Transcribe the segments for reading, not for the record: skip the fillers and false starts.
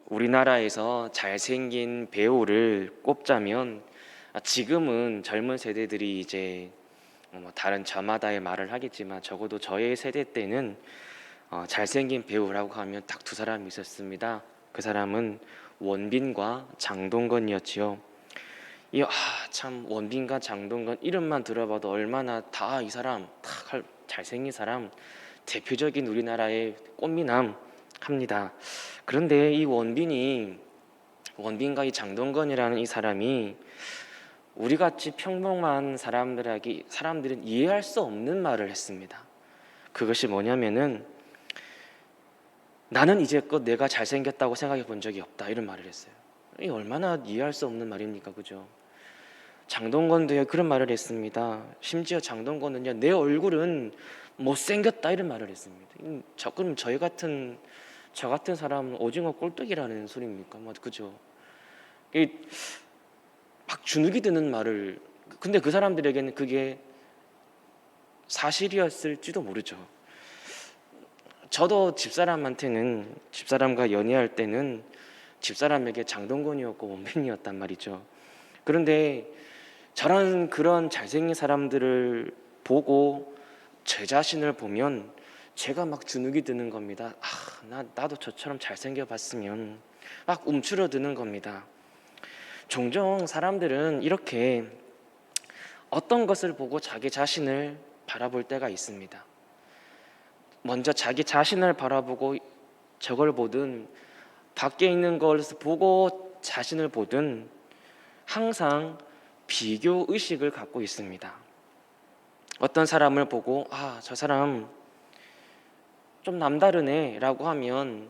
우리나라에서 잘생긴 배우를 꼽자면 지금은 젊은 세대들이 이제 뭐 다른 저마다의 말을 하겠지만 적어도 저의 세대 때는 잘생긴 배우라고 하면 딱 두 사람이 있었습니다. 그 사람은 원빈과 장동건이었지요. 참 원빈과 장동건 이름만 들어봐도 얼마나 다 이 사람 잘생긴 사람 대표적인 우리나라의 꽃미남 합니다. 그런데 이 원빈과 이 장동건이라는 이 사람이 우리같이 평범한 사람들은 이해할 수 없는 말을 했습니다. 그것이 뭐냐면은 나는 이제껏 내가 잘생겼다고 생각해 본 적이 없다, 이런 말을 했어요. 이 얼마나 이해할 수 없는 말입니까, 그죠? 장동건도요, 그런 말을 했습니다. 심지어 장동건은요, 내 얼굴은 못생겼다, 이런 말을 했습니다. 그럼 저 같은 사람은 오징어 꼴뚜기라는 소리입니까? 그죠? 막 주눅이 드는 말을, 근데 그 사람들에게는 그게 사실이었을지도 모르죠. 저도 집사람과 연애할 때는 집사람에게 장동건이었고 원빈이었단 말이죠. 그런데 저런 그런 잘생긴 사람들을 보고 제 자신을 보면 제가 막 주눅이 드는 겁니다. 나도 저처럼 잘생겨 봤으면, 막 움츠러드는 겁니다. 종종 사람들은 이렇게 어떤 것을 보고 자기 자신을 바라볼 때가 있습니다. 먼저 자기 자신을 바라보고 저걸 보든 밖에 있는 것을 보고 자신을 보든 항상 비교 의식을 갖고 있습니다. 어떤 사람을 보고 저 사람 좀 남다르네 라고 하면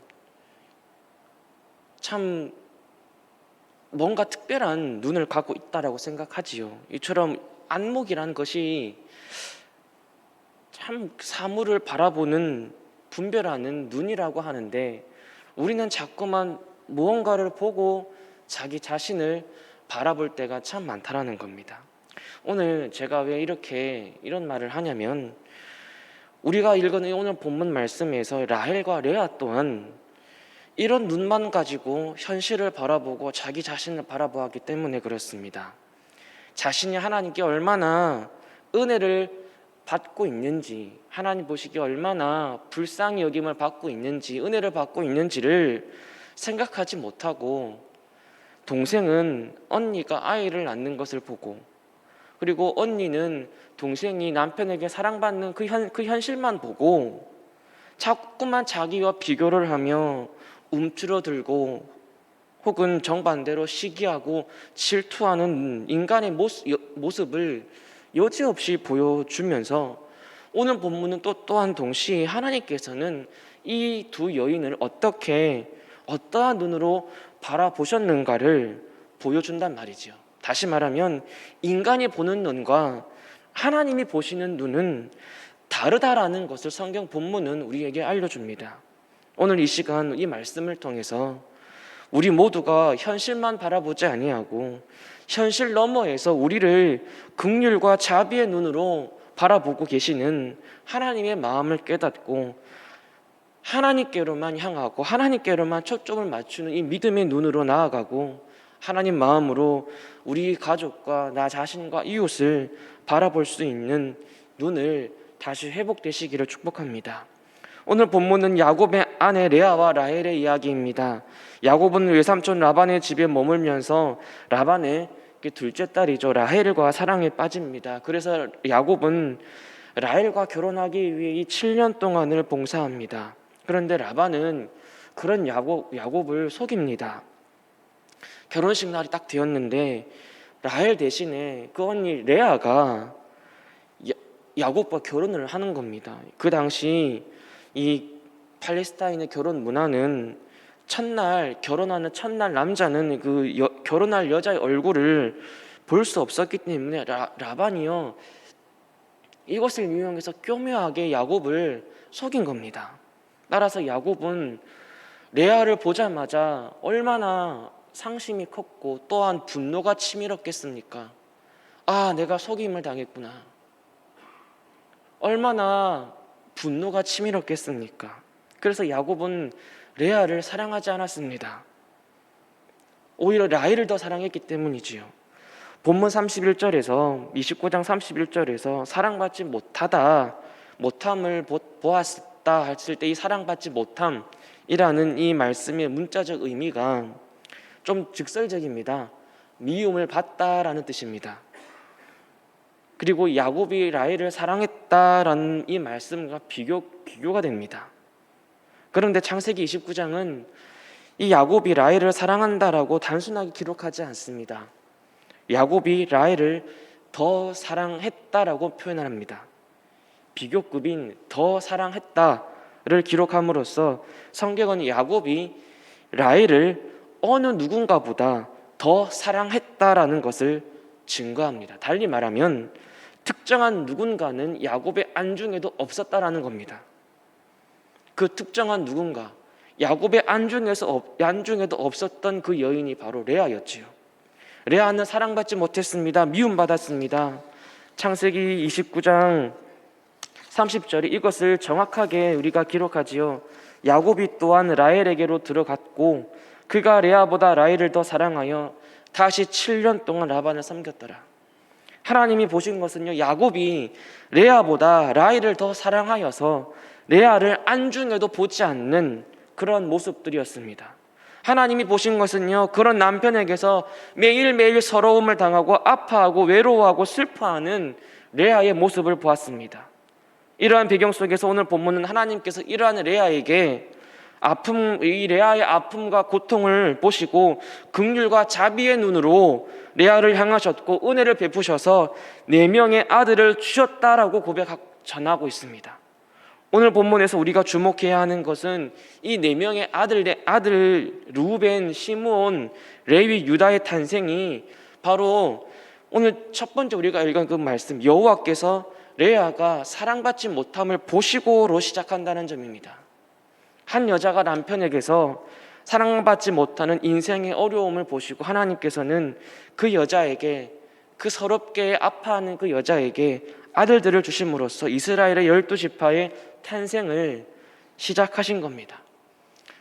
참 뭔가 특별한 눈을 갖고 있다라고 생각하지요. 이처럼 안목이라는 것이 참 사물을 바라보는, 분별하는 눈이라고 하는데, 우리는 자꾸만 무언가를 보고 자기 자신을 바라볼 때가 참 많다라는 겁니다. 오늘 제가 왜 이런 말을 하냐면, 우리가 읽은 오늘 본문 말씀에서 라헬과 레아 또한 이런 눈만 가지고 현실을 바라보고 자기 자신을 바라보았기 때문에 그렇습니다. 자신이 하나님께 얼마나 은혜를 받고 있는지, 하나님 보시기에 얼마나 불쌍히 여김을 받고 있는지, 은혜를 받고 있는지를 생각하지 못하고, 동생은 언니가 아이를 낳는 것을 보고, 그리고 언니는 동생이 남편에게 사랑받는 그 현실만 보고 자꾸만 자기와 비교를 하며 움츠러들고, 혹은 정반대로 시기하고 질투하는 인간의 모습을 여지없이 보여주면서, 오늘 본문은 또한 동시에 하나님께서는 이 두 여인을 어떠한 눈으로 바라보셨는가를 보여준단 말이죠. 다시 말하면 인간이 보는 눈과 하나님이 보시는 눈은 다르다라는 것을 성경 본문은 우리에게 알려줍니다. 오늘 이 시간 이 말씀을 통해서 우리 모두가 현실만 바라보지 아니하고 현실 너머에서 우리를 긍휼과 자비의 눈으로 바라보고 계시는 하나님의 마음을 깨닫고 하나님께로만 향하고 하나님께로만 초점을 맞추는 이 믿음의 눈으로 나아가고, 하나님 마음으로 우리 가족과 나 자신과 이웃을 바라볼 수 있는 눈을 다시 회복되시기를 축복합니다. 오늘 본문은 야곱의 아내 레아와 라헬의 이야기입니다. 야곱은 외삼촌 라반의 집에 머물면서 라반의 둘째 딸이죠, 라헬과 사랑에 빠집니다. 그래서 야곱은 라헬과 결혼하기 위해 이 7년 동안을 봉사합니다. 그런데 라반은 그런 야곱을 속입니다. 결혼식 날이 딱 되었는데 라헬 대신에 그 언니 레아가 야곱과 결혼을 하는 겁니다. 그 당시 이 팔레스타인의 결혼 문화는 결혼하는 첫날 남자는 결혼할 여자의 얼굴을 볼 수 없었기 때문에 라반이요, 이것을 이용해서 교묘하게 야곱을 속인 겁니다. 따라서 야곱은 레아를 보자마자 얼마나 상심이 컸고 또한 분노가 치밀었겠습니까? 내가 속임을 당했구나. 얼마나 분노가 치밀었겠습니까? 그래서 야곱은 레아를 사랑하지 않았습니다. 오히려 라헬을 더 사랑했기 때문이지요. 본문 31절에서 29장 31절에서 사랑받지 못함을 보았다 했을 때 이 사랑받지 못함이라는 이 말씀의 문자적 의미가 좀 직설적입니다. 미움을 받다라는 뜻입니다. 그리고 야곱이 라헬을 사랑했다라는 이 말씀과 비교가 됩니다. 그런데 창세기 29장은 이 야곱이 라헬을 사랑한다라고 단순하게 기록하지 않습니다. 야곱이 라헬을 더 사랑했다라고 표현을 합니다. 비교급인 더 사랑했다를 기록함으로써 성경은 야곱이 라헬을 어느 누군가보다 더 사랑했다라는 것을 증거합니다. 달리 말하면 특정한 누군가는 야곱의 안중에도 없었다라는 겁니다. 그 특정한 누군가, 야곱의 안중에도 없었던 그 여인이 바로 레아였지요. 레아는 사랑받지 못했습니다. 미움받았습니다. 창세기 29장 30절에 이것을 정확하게 우리가 기록하지요. 야곱이 또한 라헬에게로 들어갔고 그가 레아보다 라헬을 더 사랑하여 다시 7년 동안 라반을 섬겼더라. 하나님이 보신 것은요, 야곱이 레아보다 라헬을 더 사랑하여서 레아를 안중에도 보지 않는 그런 모습들이었습니다. 하나님이 보신 것은요, 그런 남편에게서 매일매일 서러움을 당하고 아파하고 외로워하고 슬퍼하는 레아의 모습을 보았습니다. 이러한 배경 속에서 오늘 본문은 하나님께서 이러한 레아에게 이 레아의 아픔과 고통을 보시고 긍휼과 자비의 눈으로 레아를 향하셨고 은혜를 베푸셔서 4명의 아들을 주셨다라고 전하고 있습니다. 오늘 본문에서 우리가 주목해야 하는 것은 이 4명의 아들 루벤, 시므온, 레위, 유다의 탄생이 바로 오늘 첫 번째 우리가 읽은 그 말씀, 여호와께서 레아가 사랑받지 못함을 보시고로 시작한다는 점입니다. 한 여자가 남편에게서 사랑받지 못하는 인생의 어려움을 보시고 하나님께서는 그 여자에게, 그 서럽게 아파하는 그 여자에게 아들들을 주심으로써 이스라엘의 12지파의 탄생을 시작하신 겁니다.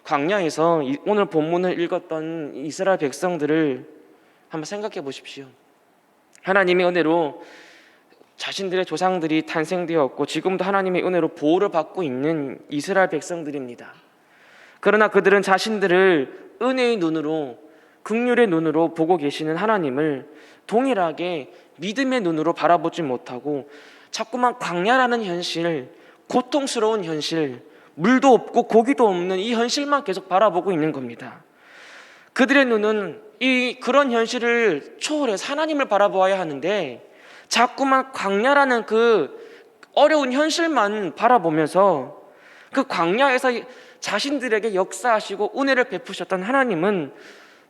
광야에서 오늘 본문을 읽었던 이스라엘 백성들을 한번 생각해 보십시오. 하나님의 은혜로 자신들의 조상들이 탄생되었고 지금도 하나님의 은혜로 보호를 받고 있는 이스라엘 백성들입니다. 그러나 그들은 자신들을 은혜의 눈으로, 긍휼의 눈으로 보고 계시는 하나님을 동일하게 믿음의 눈으로 바라보지 못하고 자꾸만 광야라는 현실, 고통스러운 현실, 물도 없고 고기도 없는 이 현실만 계속 바라보고 있는 겁니다. 그들의 눈은 그런 현실을 초월해서 하나님을 바라보아야 하는데 자꾸만 광야라는 그 어려운 현실만 바라보면서 그 광야에서 자신들에게 역사하시고 은혜를 베푸셨던 하나님은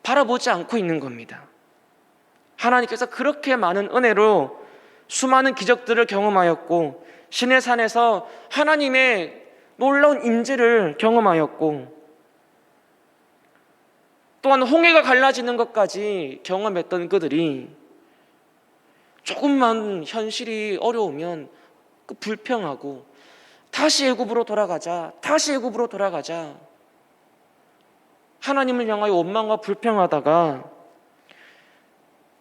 바라보지 않고 있는 겁니다. 하나님께서 그렇게 많은 은혜로 수많은 기적들을 경험하였고 신의 산에서 하나님의 놀라운 임재를 경험하였고 또한 홍해가 갈라지는 것까지 경험했던 그들이 조금만 현실이 어려우면 불평하고 다시 애굽으로 돌아가자, 다시 애굽으로 돌아가자, 하나님을 향하여 원망과 불평하다가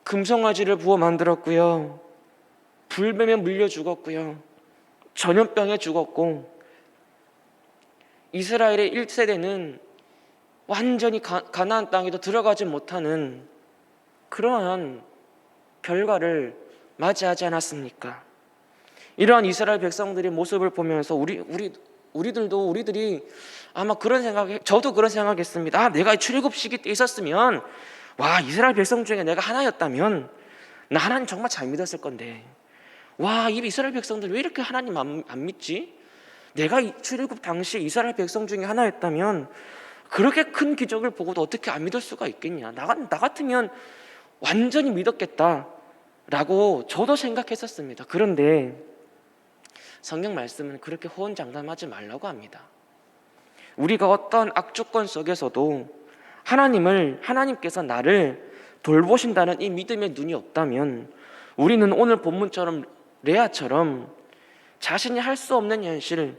금송아지를 부어 만들었고요, 불뱀에 물려 죽었고요, 전염병에 죽었고, 이스라엘의 1세대는 완전히 가나안 땅에도 들어가지 못하는 그러한 결과를 맞이하지 않았습니까? 이러한 이스라엘 백성들의 모습을 보면서 우리들이 아마 저도 그런 생각했습니다. 내가 출애굽 시기 때 있었으면, 이스라엘 백성 중에 내가 하나였다면 나 하나님 정말 잘 믿었을 건데, 이 이스라엘 백성들 왜 이렇게 하나님 안 믿지? 내가 출애굽 당시 이스라엘 백성 중에 하나였다면 그렇게 큰 기적을 보고도 어떻게 안 믿을 수가 있겠냐? 나 같으면 완전히 믿었겠다라고 저도 생각했었습니다. 그런데 성경 말씀은 그렇게 호언장담하지 말라고 합니다. 우리가 어떤 악조건 속에서도 하나님께서 나를 돌보신다는 이 믿음의 눈이 없다면 우리는 오늘 본문처럼 레아처럼 자신이 할 수 없는 현실,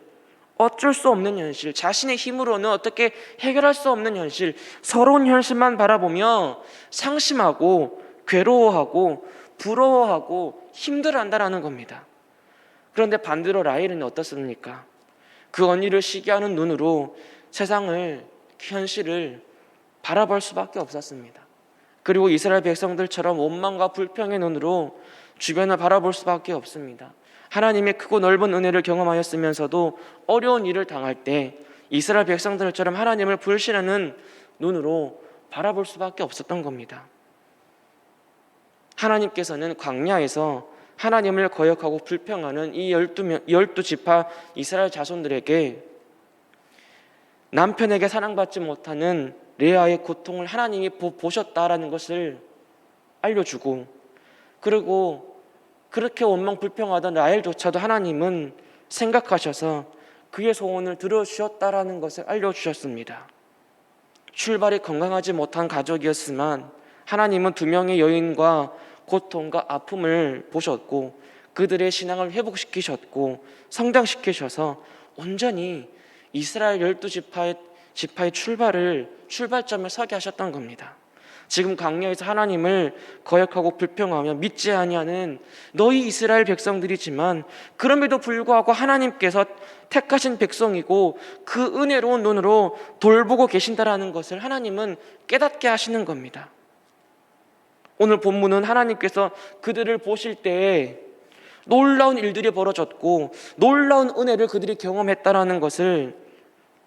어쩔 수 없는 현실, 자신의 힘으로는 어떻게 해결할 수 없는 현실, 서러운 현실만 바라보며 상심하고 괴로워하고 부러워하고 힘들어한다라는 겁니다. 그런데 반대로 라헬은 어떻습니까? 그 언니를 시기하는 눈으로 세상을, 현실을 바라볼 수밖에 없었습니다. 그리고 이스라엘 백성들처럼 원망과 불평의 눈으로 주변을 바라볼 수밖에 없습니다. 하나님의 크고 넓은 은혜를 경험하였으면서도 어려운 일을 당할 때 이스라엘 백성들처럼 하나님을 불신하는 눈으로 바라볼 수밖에 없었던 겁니다. 하나님께서는 광야에서 하나님을 거역하고 불평하는 이 12지파 이스라엘 자손들에게 남편에게 사랑받지 못하는 레아의 고통을 하나님이 보셨다라는 것을 알려주고, 그리고 그렇게 원망 불평하던 라헬조차도 하나님은 생각하셔서 그의 소원을 들어주셨다라는 것을 알려주셨습니다. 출발이 건강하지 못한 가족이었지만 하나님은 2명의 여인과 고통과 아픔을 보셨고 그들의 신앙을 회복시키셨고 성장시키셔서 온전히 이스라엘 12지파의 출발점에 서게 하셨던 겁니다. 지금 광야에서 하나님을 거역하고 불평하며 믿지 아니하는 너희 이스라엘 백성들이지만 그럼에도 불구하고 하나님께서 택하신 백성이고 그 은혜로운 눈으로 돌보고 계신다라는 것을 하나님은 깨닫게 하시는 겁니다. 오늘 본문은 하나님께서 그들을 보실 때에 놀라운 일들이 벌어졌고 놀라운 은혜를 그들이 경험했다라는 것을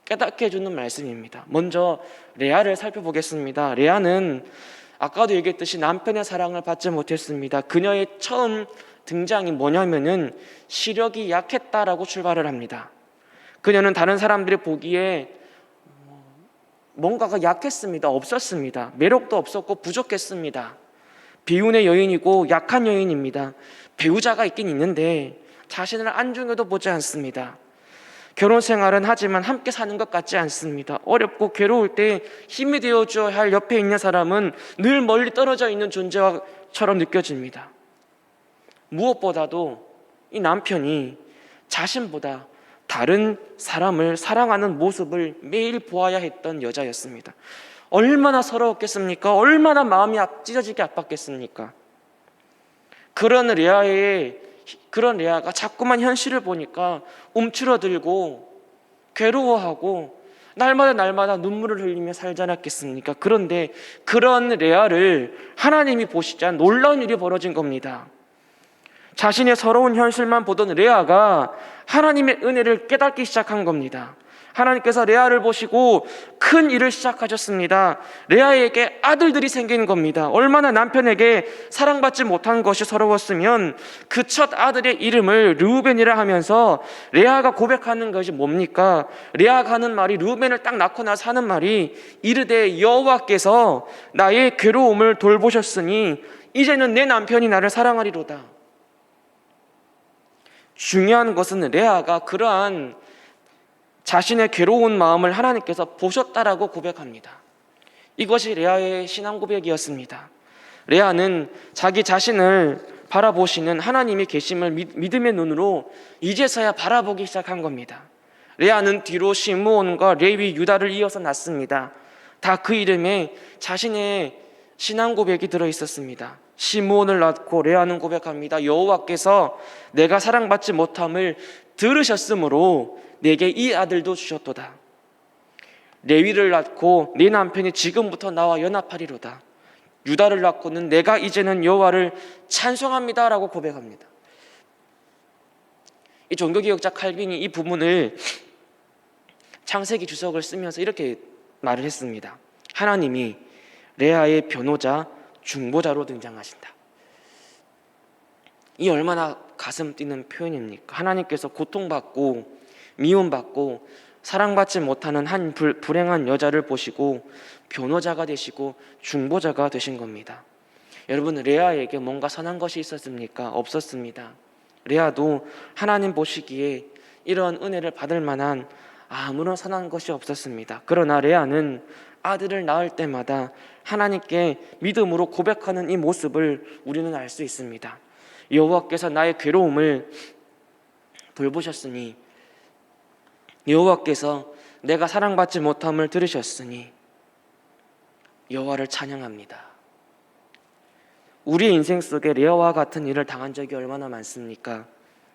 깨닫게 해주는 말씀입니다. 먼저 레아를 살펴보겠습니다. 레아는 아까도 얘기했듯이 남편의 사랑을 받지 못했습니다. 그녀의 처음 등장이 뭐냐면은 시력이 약했다라고 출발을 합니다. 그녀는 다른 사람들이 보기에 뭔가가 약했습니다. 없었습니다. 매력도 없었고 부족했습니다. 비운의 여인이고 약한 여인입니다. 배우자가 있긴 있는데 자신을 안중에도 보지 않습니다. 결혼 생활은 하지만 함께 사는 것 같지 않습니다. 어렵고 괴로울 때 힘이 되어줘야 할 옆에 있는 사람은 늘 멀리 떨어져 있는 존재처럼 느껴집니다. 무엇보다도 이 남편이 자신보다 다른 사람을 사랑하는 모습을 매일 보아야 했던 여자였습니다. 얼마나 서러웠겠습니까? 얼마나 마음이 찢어지게 아팠겠습니까? 그런 레아가 자꾸만 현실을 보니까 움츠러들고 괴로워하고 날마다 눈물을 흘리며 살지 않았겠습니까? 그런데 그런 레아를 하나님이 보시자 놀라운 일이 벌어진 겁니다. 자신의 서러운 현실만 보던 레아가 하나님의 은혜를 깨닫기 시작한 겁니다. 하나님께서 레아를 보시고 큰 일을 시작하셨습니다. 레아에게 아들들이 생기는 겁니다. 얼마나 남편에게 사랑받지 못한 것이 서러웠으면 그 첫 아들의 이름을 르우벤이라 하면서 레아가 고백하는 것이 뭡니까? 레아가 하는 말이, 르우벤을 딱 낳고 나서 하는 말이 이르되 여호와께서 나의 괴로움을 돌보셨으니 이제는 내 남편이 나를 사랑하리로다. 중요한 것은 레아가 그러한 자신의 괴로운 마음을 하나님께서 보셨다라고 고백합니다. 이것이 레아의 신앙 고백이었습니다. 레아는 자기 자신을 바라보시는 하나님의 계심을 믿음의 눈으로 이제서야 바라보기 시작한 겁니다. 레아는 뒤로 시므온과 레위, 유다를 이어서 낳습니다. 다 그 이름에 자신의 신앙 고백이 들어있었습니다. 시므온을 낳고 레아는 고백합니다. 여호와께서 내가 사랑받지 못함을 들으셨으므로 내게 이 아들도 주셨도다. 레위를 낳고 네 남편이 지금부터 나와 연합하리로다. 유다를 낳고는 내가 이제는 여호와를 찬송합니다라고 고백합니다. 이 종교개혁자 칼빈이 이 부분을 창세기 주석을 쓰면서 이렇게 말을 했습니다. 하나님이 레아의 변호자, 중보자로 등장하신다. 이 얼마나 가슴 뛰는 표현입니까? 하나님께서 고통받고 미움받고 사랑받지 못하는 한 불행한 여자를 보시고 변호자가 되시고 중보자가 되신 겁니다. 여러분, 레아에게 뭔가 선한 것이 있었습니까? 없었습니다. 레아도 하나님 보시기에 이런 은혜를 받을 만한 아무런 선한 것이 없었습니다. 그러나 레아는 아들을 낳을 때마다 하나님께 믿음으로 고백하는 이 모습을 우리는 알 수 있습니다. 여호와께서 나의 괴로움을 돌보셨으니 여호와께서 내가 사랑받지 못함을 들으셨으니 여호와를 찬양합니다. 우리의 인생 속에 레아와 같은 일을 당한 적이 얼마나 많습니까?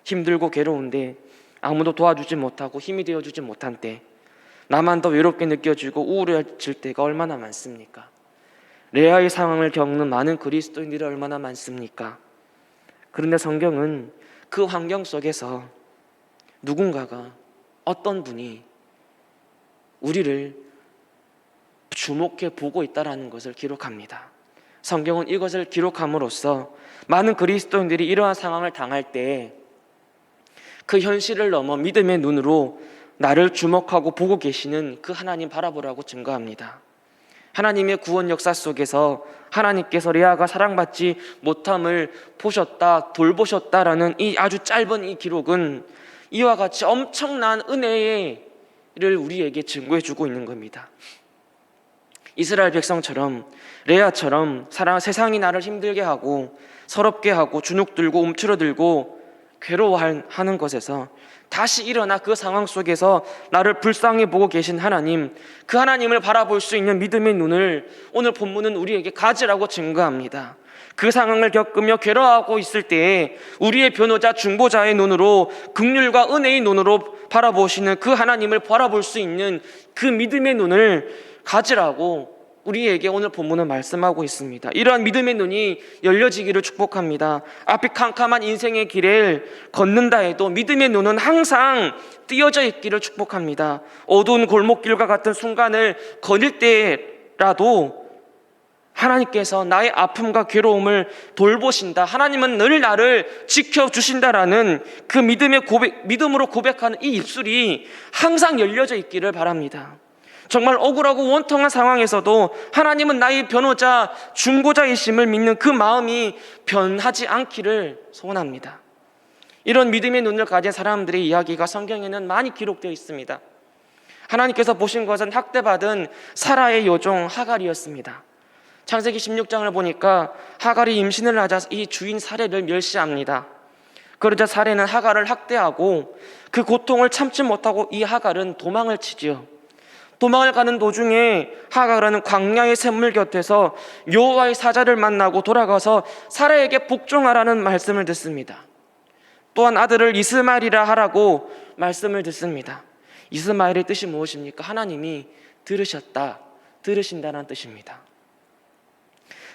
힘들고 괴로운데 아무도 도와주지 못하고 힘이 되어주지 못한 때, 나만 더 외롭게 느껴지고 우울해질 때가 얼마나 많습니까? 레아의 상황을 겪는 많은 그리스도인들이 얼마나 많습니까? 그런데 성경은 그 환경 속에서 누군가가, 어떤 분이 우리를 주목해 보고 있다는 것을 기록합니다. 성경은 이것을 기록함으로써 많은 그리스도인들이 이러한 상황을 당할 때 그 현실을 넘어 믿음의 눈으로 나를 주목하고 보고 계시는 그 하나님 바라보라고 증거합니다. 하나님의 구원 역사 속에서 하나님께서 레아가 사랑받지 못함을 보셨다, 돌보셨다라는 이 아주 짧은 이 기록은 이와 같이 엄청난 은혜를 우리에게 증거해 주고 있는 겁니다. 이스라엘 백성처럼, 레아처럼 세상이 나를 힘들게 하고 서럽게 하고 주눅들고 움츠러들고 괴로워하는 것에서 다시 일어나 그 상황 속에서 나를 불쌍히 보고 계신 하나님, 그 하나님을 바라볼 수 있는 믿음의 눈을 오늘 본문은 우리에게 가지라고 증거합니다. 그 상황을 겪으며 괴로워하고 있을 때에 우리의 변호자, 중보자의 눈으로, 긍휼과 은혜의 눈으로 바라보시는 그 하나님을 바라볼 수 있는 그 믿음의 눈을 가지라고 우리에게 오늘 본문은 말씀하고 있습니다. 이러한 믿음의 눈이 열려지기를 축복합니다. 앞이 캄캄한 인생의 길을 걷는다 해도 믿음의 눈은 항상 띄어져 있기를 축복합니다. 어두운 골목길과 같은 순간을 거닐 때라도 하나님께서 나의 아픔과 괴로움을 돌보신다, 하나님은 늘 나를 지켜주신다라는 그 믿음으로 고백하는 이 입술이 항상 열려져 있기를 바랍니다. 정말 억울하고 원통한 상황에서도 하나님은 나의 변호자, 중보자이심을 믿는 그 마음이 변하지 않기를 소원합니다. 이런 믿음의 눈을 가진 사람들의 이야기가 성경에는 많이 기록되어 있습니다. 하나님께서 보신 것은 학대받은 사라의 여종 하갈이었습니다. 창세기 16장을 보니까 하갈이 임신을 하자 이 주인 사레를 멸시합니다. 그러자 사레는 하갈을 학대하고 그 고통을 참지 못하고 이 하갈은 도망을 치지요. 도망을 가는 도중에 하갈은 광야의 샘물 곁에서 여호와의 사자를 만나고 돌아가서 사라에게 복종하라는 말씀을 듣습니다. 또한 아들을 이스마엘이라 하라고 말씀을 듣습니다. 이스마엘의 뜻이 무엇입니까? 하나님이 들으신다는 뜻입니다.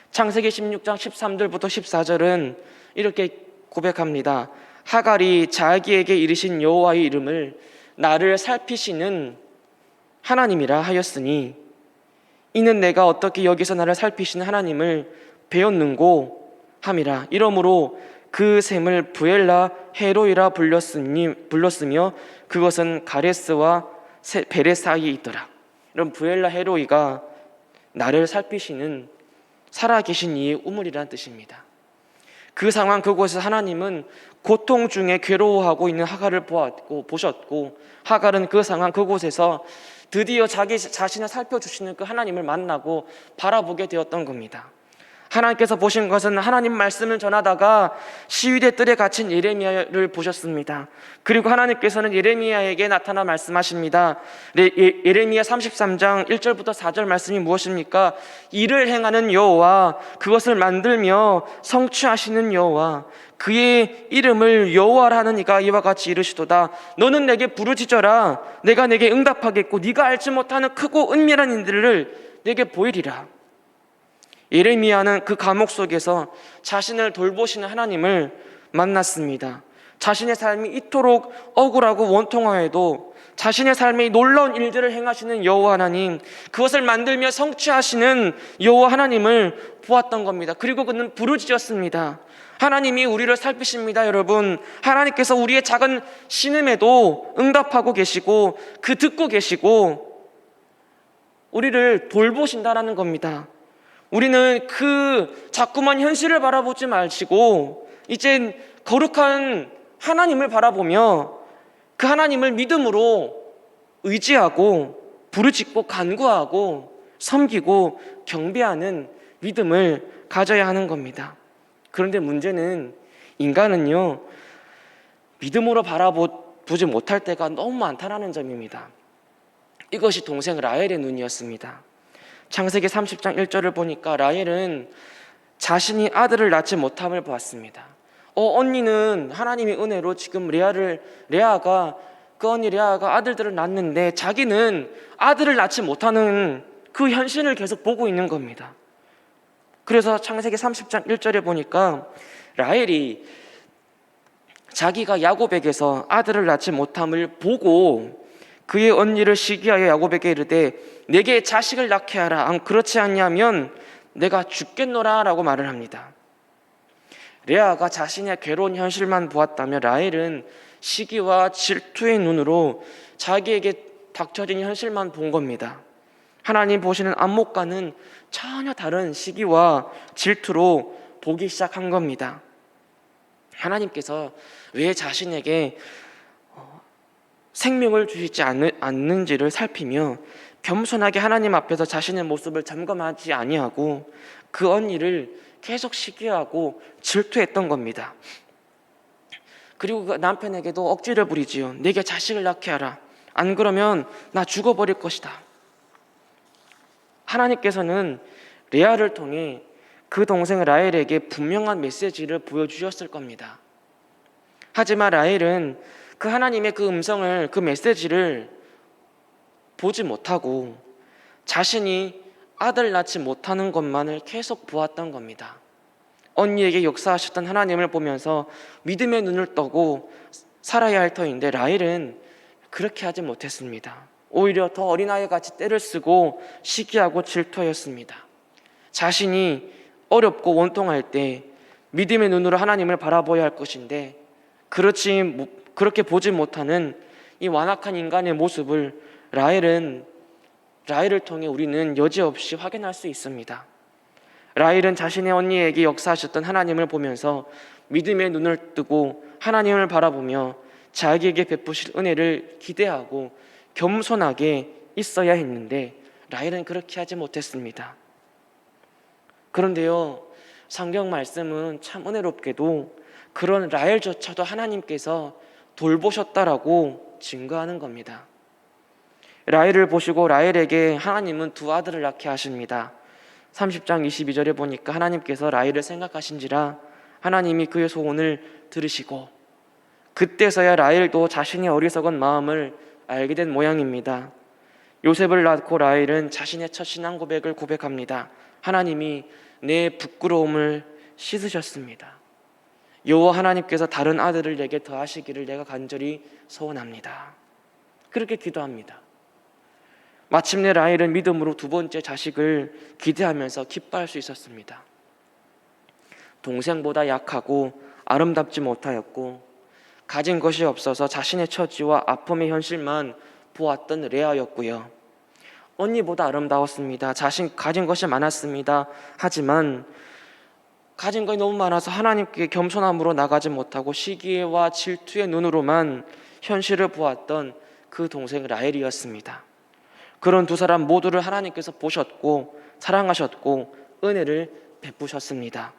창세기 16장 13절부터 14절은 이렇게 고백합니다. 하갈이 자기에게 이르신 여호와의 이름을 나를 살피시는 하나님이라 하였으니 이는 내가 어떻게 여기서 나를 살피시는 하나님을 배웠는고 함이라. 이러므로 그 샘을 부엘라 헤로이라 불렀으며 그것은 가레스와 베레 사이에 있더라. 이런 부엘라 헤로이가 나를 살피시는 살아계신 이의 우물이라는 뜻입니다. 그 상황 그곳에서 하나님은 고통 중에 괴로워하고 있는 하갈을 보셨고 하갈은 그 상황 그곳에서 드디어 자기 자신을 살펴주시는 그 하나님을 만나고 바라보게 되었던 겁니다. 하나님께서 보신 것은 하나님 말씀을 전하다가 시위대 뜰에 갇힌 예레미야를 보셨습니다. 그리고 하나님께서는 예레미야에게 나타나 말씀하십니다. 예레미야 33장 1절부터 4절 말씀이 무엇입니까? 이를 행하는 여호와, 그것을 만들며 성취하시는 여호와, 그의 이름을 여호와라 하는 이가 이와 같이 이르시도다. 너는 내게 부르짖어라. 내가 내게 응답하겠고 네가 알지 못하는 크고 은밀한 일들을 내게 보이리라. 예레미야는 그 감옥 속에서 자신을 돌보시는 하나님을 만났습니다. 자신의 삶이 이토록 억울하고 원통하여도 자신의 삶에 놀라운 일들을 행하시는 여호와 하나님, 그것을 만들며 성취하시는 여호와 하나님을 보았던 겁니다. 그리고 그는 부르짖었습니다. 하나님이 우리를 살피십니다. 여러분, 하나님께서 우리의 작은 신음에도 응답하고 계시고 그 듣고 계시고 우리를 돌보신다라는 겁니다. 우리는 그 자꾸만 현실을 바라보지 마시고 이제 거룩한 하나님을 바라보며 그 하나님을 믿음으로 의지하고 부르짖고 간구하고 섬기고 경배하는 믿음을 가져야 하는 겁니다. 그런데 문제는 인간은요, 믿음으로 두지 못할 때가 너무 많다라는 점입니다. 이것이 동생 라헬의 눈이었습니다. 창세기 30장 1절을 보니까 라헬은 자신이 아들을 낳지 못함을 보았습니다. 언니는 하나님의 은혜로 지금 레아가 그 언니 레아가 아들들을 낳는데 자기는 아들을 낳지 못하는 그 현실을 계속 보고 있는 겁니다. 그래서 창세기 30장 1절에 보니까 라헬이 자기가 야곱에게서 아들을 낳지 못함을 보고 그의 언니를 시기하여 야곱에게 이르되 내게 자식을 낳게 하라. 그렇지 않냐면 내가 죽겠노라 라고 말을 합니다. 레아가 자신의 괴로운 현실만 보았다면 라헬은 시기와 질투의 눈으로 자기에게 닥쳐진 현실만 본 겁니다. 하나님 보시는 안목과는 전혀 다른 시기와 질투로 보기 시작한 겁니다. 하나님께서 왜 자신에게 생명을 주시지 않는지를 살피며 겸손하게 하나님 앞에서 자신의 모습을 점검하지 아니하고 그 언니를 계속 시기하고 질투했던 겁니다. 그리고 그 남편에게도 억지를 부리지요. 내게 자식을 낳게 하라. 안 그러면 나 죽어버릴 것이다. 하나님께서는 레아를 통해 그 동생 라헬에게 분명한 메시지를 보여주셨을 겁니다. 하지만 라헬은 그 하나님의 그 음성을, 그 메시지를 보지 못하고 자신이 아들 낳지 못하는 것만을 계속 보았던 겁니다. 언니에게 역사하셨던 하나님을 보면서 믿음의 눈을 떠고 살아야 할 터인데 라헬은 그렇게 하지 못했습니다. 오히려 더 어린아이같이 떼를 쓰고 시기하고 질투하였습니다. 자신이 어렵고 원통할 때 믿음의 눈으로 하나님을 바라보아야 할 것인데 그렇게 보지 못하는 이 완악한 인간의 모습을 라헬을 통해 우리는 여지없이 확인할 수 있습니다. 라헬은 자신의 언니에게 역사하셨던 하나님을 보면서 믿음의 눈을 뜨고 하나님을 바라보며 자기에게 베푸실 은혜를 기대하고 겸손하게 있어야 했는데 라헬은 그렇게 하지 못했습니다. 그런데요, 성경 말씀은 참 은혜롭게도 그런 라헬조차도 하나님께서 돌보셨다라고 증거하는 겁니다. 라헬을 보시고 라헬에게 하나님은 두 아들을 낳게 하십니다. 30장 22절에 보니까 하나님께서 라헬을 생각하신지라 하나님이 그의 소원을 들으시고 그때서야 라헬도 자신의 어리석은 마음을 알게 된 모양입니다. 요셉을 낳고 라헬은 자신의 첫 신앙 고백을 고백합니다. 하나님이 내 부끄러움을 씻으셨습니다. 여호와 하나님께서 다른 아들을 내게 더하시기를 내가 간절히 소원합니다. 그렇게 기도합니다. 마침내 라헬은 믿음으로 두 번째 자식을 기대하면서 기뻐할 수 있었습니다. 동생보다 약하고 아름답지 못하였고 가진 것이 없어서 자신의 처지와 아픔의 현실만 보았던 레아였고요. 언니보다 아름다웠습니다. 가진 것이 많았습니다. 하지만 가진 것이 너무 많아서 하나님께 겸손함으로 나가지 못하고 시기와 질투의 눈으로만 현실을 보았던 그 동생 라헬이었습니다. 그런 두 사람 모두를 하나님께서 보셨고 사랑하셨고 은혜를 베푸셨습니다.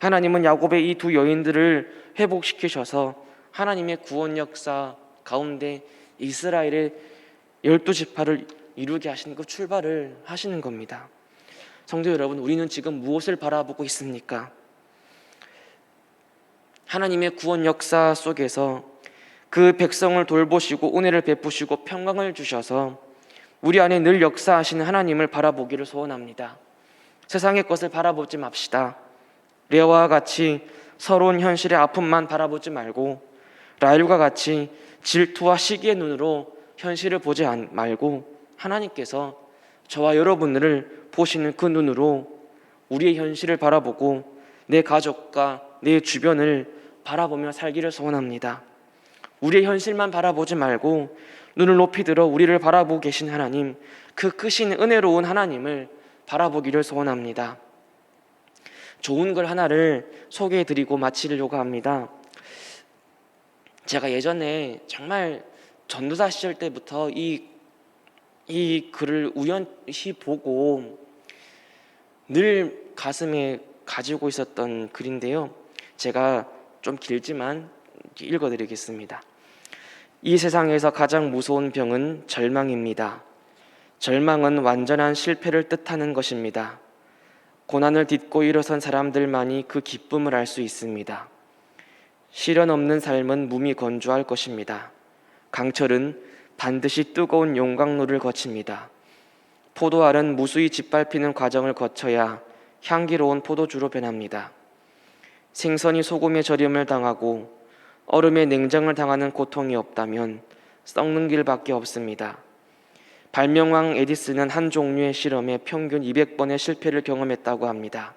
하나님은 야곱의 이 두 여인들을 회복시키셔서 하나님의 구원 역사 가운데 이스라엘의 12지파를 이루게 하시는 그 출발을 하시는 겁니다. 성도 여러분, 우리는 지금 무엇을 바라보고 있습니까? 하나님의 구원 역사 속에서 그 백성을 돌보시고 은혜를 베푸시고 평강을 주셔서 우리 안에 늘 역사하시는 하나님을 바라보기를 소원합니다. 세상의 것을 바라보지 맙시다. 레아와 같이 서러운 현실의 아픔만 바라보지 말고 라헬과 같이 질투와 시기의 눈으로 현실을 보지 말고 하나님께서 저와 여러분들을 보시는 그 눈으로 우리의 현실을 바라보고 내 가족과 내 주변을 바라보며 살기를 소원합니다. 우리의 현실만 바라보지 말고 눈을 높이 들어 우리를 바라보고 계신 하나님, 그 크신 은혜로운 하나님을 바라보기를 소원합니다. 좋은 글 하나를 소개해드리고 마치려고 합니다. 제가 예전에 정말 전도사 시절 때부터 이 글을 우연히 보고 늘 가슴에 가지고 있었던 글인데요. 제가 좀 길지만 읽어드리겠습니다. 이 세상에서 가장 무서운 병은 절망입니다. 절망은 완전한 실패를 뜻하는 것입니다. 고난을 딛고 일어선 사람들만이 그 기쁨을 알 수 있습니다. 시련 없는 삶은 몸이 건조할 것입니다. 강철은 반드시 뜨거운 용광로를 거칩니다. 포도알은 무수히 짓밟히는 과정을 거쳐야 향기로운 포도주로 변합니다. 생선이 소금의 절임을 당하고 얼음의 냉장을 당하는 고통이 없다면 썩는 길밖에 없습니다. 발명왕 에디슨은 한 종류의 실험에 평균 200번의 실패를 경험했다고 합니다.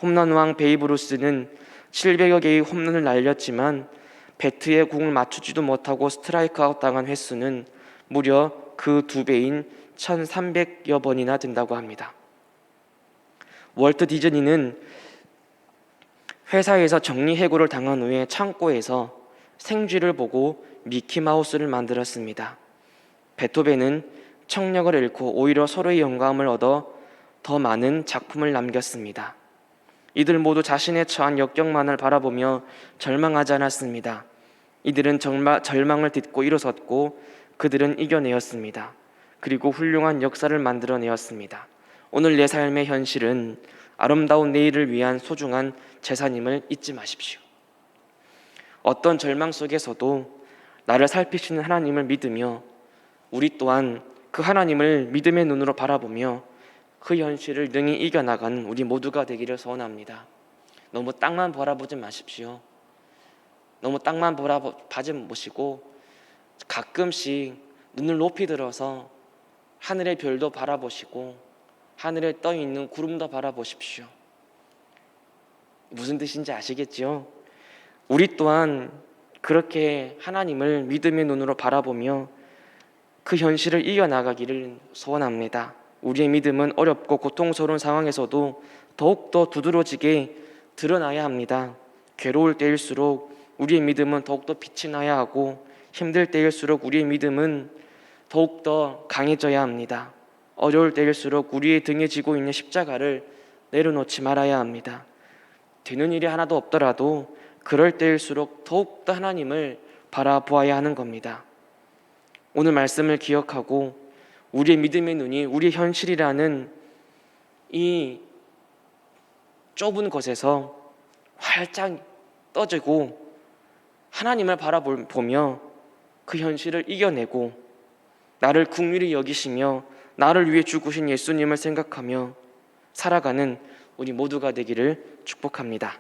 홈런왕 베이브 루스는 700여 개의 홈런을 날렸지만 배트에 공을 맞추지도 못하고 스트라이크 아웃 당한 횟수는 무려 그 2배인 1300여 번이나 된다고 합니다. 월트 디즈니는 회사에서 정리해고를 당한 후에 창고에서 생쥐를 보고 미키마우스를 만들었습니다. 베토벤은 청력을 잃고 오히려 서로의 영감을 얻어 더 많은 작품을 남겼습니다. 이들 모두 자신의 처한 역경만을 바라보며 절망하지 않았습니다. 이들은 절망을 딛고 일어섰고 그들은 이겨내었습니다. 그리고 훌륭한 역사를 만들어내었습니다. 오늘 내 삶의 현실은 아름다운 내일을 위한 소중한 재산임을 잊지 마십시오. 어떤 절망 속에서도 나를 살피시는 하나님을 믿으며 우리 또한 그 하나님을 믿음의 눈으로 바라보며 그 현실을 능히 이겨나가는 우리 모두가 되기를 소원합니다. 너무 땅만 바라보지 마십시오. 너무 땅만 바라보지 마시고 가끔씩 눈을 높이 들어서 하늘의 별도 바라보시고 하늘에 떠 있는 구름도 바라보십시오. 무슨 뜻인지 아시겠지요? 우리 또한 그렇게 하나님을 믿음의 눈으로 바라보며 그 현실을 이겨나가기를 소원합니다. 우리의 믿음은 어렵고 고통스러운 상황에서도 더욱더 두드러지게 드러나야 합니다. 괴로울 때일수록 우리의 믿음은 더욱더 빛이 나야 하고 힘들 때일수록 우리의 믿음은 더욱더 강해져야 합니다. 어려울 때일수록 우리의 등에 지고 있는 십자가를 내려놓지 말아야 합니다. 되는 일이 하나도 없더라도 그럴 때일수록 더욱더 하나님을 바라보아야 하는 겁니다. 오늘 말씀을 기억하고 우리의 믿음의 눈이 우리의 현실이라는 이 좁은 곳에서 활짝 떠지고 하나님을 바라보며 그 현실을 이겨내고 나를 긍휼히 여기시며 나를 위해 죽으신 예수님을 생각하며 살아가는 우리 모두가 되기를 축복합니다.